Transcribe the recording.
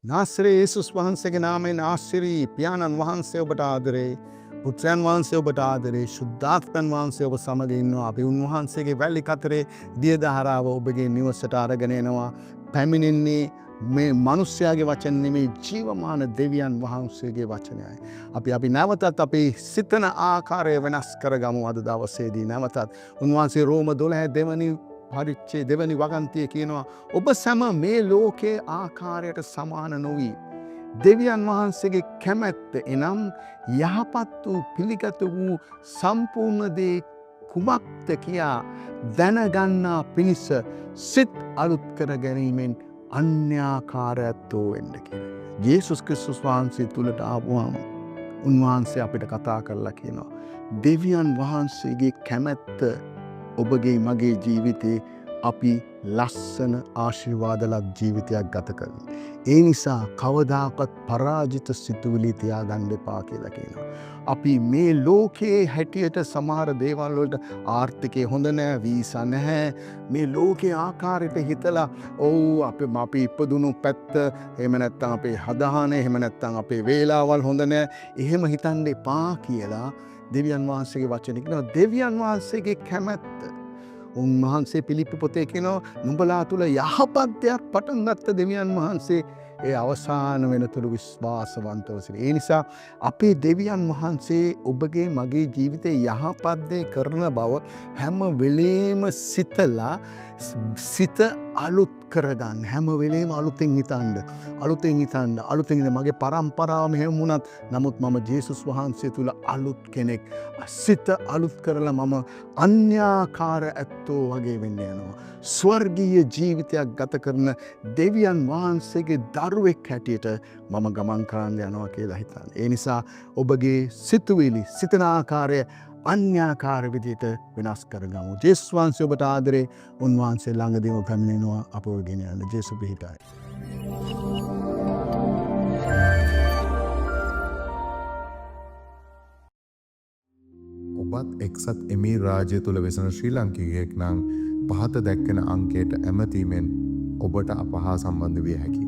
නාස්රේ යේසුස් වහන්සේගේ නාමයෙන් ආශිර්වාදී පියාණන් වහන්සේ ඔබට ආදරේ පුත්‍රයන් වහන්සේ ඔබට ආදරේ ශුද්ධාත්මයන් වහන්සේ ඔබ සමග ඉන්නවා. අපි උන්වහන්සේගේ වැලි කතරේ දිය දහරාව ඔබගේ නිවසට අරගෙන එනවා. පැමිණෙන්නේ මේ මිනිස්යාගේ වචන නෙමෙයි ජීවමාන දෙවියන් වහන්සේගේ වචනයයි. අපි නැවතත් අපි සිතන ආකාරය වෙනස් කරගමු අද දවසේදී. නැවතත් උන්වහන්සේ රෝම 12 දෙවනි පරිච්ඡේ දෙවනි වගන්තිය කියනවා ඔබ සැම මේ ලෝකයේ ආකාරයට සමාන නොවී දෙවියන් වහන්සේගේ කැමැත්ත එනම් යහපත් වූ පිළිගත වූ සම්පූර්ණ දේ කුමක්ද කියා දැනගන්නා පිණිස සිත් අලුත් කර ගැනීමෙන් අන්‍යාකාරයත්වෝ වෙන්න කියලා. යේසුස් ක්‍රිස්තුස් වහන්සේ තුලට ආවම උන්වහන්සේ අපිට කතා කරලා කියනවා දෙවියන් වහන්සේගේ කැමැත්ත ඔබගේ මගේ ජීවිතේ අපි ලස්සන ආශිර්වාදලත් ජීවිතයක් ගත කරනවා. ඒ නිසා කවදාකවත් පරාජිත සිතුවිලි තියාගන්න එපා කියලා කියනවා. අපි මේ ලෝකයේ හැටියට සමහර දේවල් වලට ආර්ථිකය හොඳ නැහැ, වීසා නැහැ. මේ ලෝකයේ ආකාරයට හිතලා අපි ඉපදුණු පැත්ත, එහෙම නැත්නම් අපේ හදාන, එහෙම නැත්නම් අපේ වේලාවල් හොඳ නැහැ. එහෙම හිතන්න එපා කියලා දෙවියන් වහන්සේගේ වචනේ කියනවා. දෙවියන් වහන්සේගේ කැමැත්ත උන්වහන්සේ පිලිප්පි පොතේ කියනවා නුඹලා තුල යහපත් දෙයක් පටන් ගත්ත දෙවියන් වහන්සේ ඒ අවසාන වෙනතුරු විශ්වාසවන්තව සිටින. ඒ නිසා අපේ දෙවියන් වහන්සේ ඔබගේ මගේ ජීවිතේ යහපත් දේ කරන බව හැම වෙලේම සිතලා සිත අලුත් කරගන්න. හැම වෙලේම අලුතෙන් හිතන්න. මගේ පරම්පරාව මෙහෙම වුණත් නමුත් මම ජේසුස් වහන්සේ තුල අලුත් කෙනෙක්. සිත අලුත් කරලා මම අන්‍යාකාර ඇත්තෝ වගේ වෙන්න යනවා. ස්වර්ගීය ජීවිතයක් ගත කරන දෙවියන් වහන්සේගේ දරුවෙක් හැටියට මම ගමන් කරන්න යනවා කියලා හිතන්න. ඒ නිසා ඔබගේ සිතුවිලි සිතන ආකාරය අන්‍යාකාර විදිහට වෙනස් කරගමු. ජේසුස් වහන්සේ ඔබට ආදරේ උන්වහන්සේ ළඟදීම පැමිණෙනවා අපව ගෙන යන්න. ජේසුස් පිහිටයි. ඔබත් එක්සත් එමීර් රාජ්‍ය තුල වෙසෙන ශ්‍රී ලාංකිකයෙක් නම් පහත දැක්වෙන අංකයට ඇමතීමෙන් ඔබට අප හා සම්බන්ධ විය හැකියි.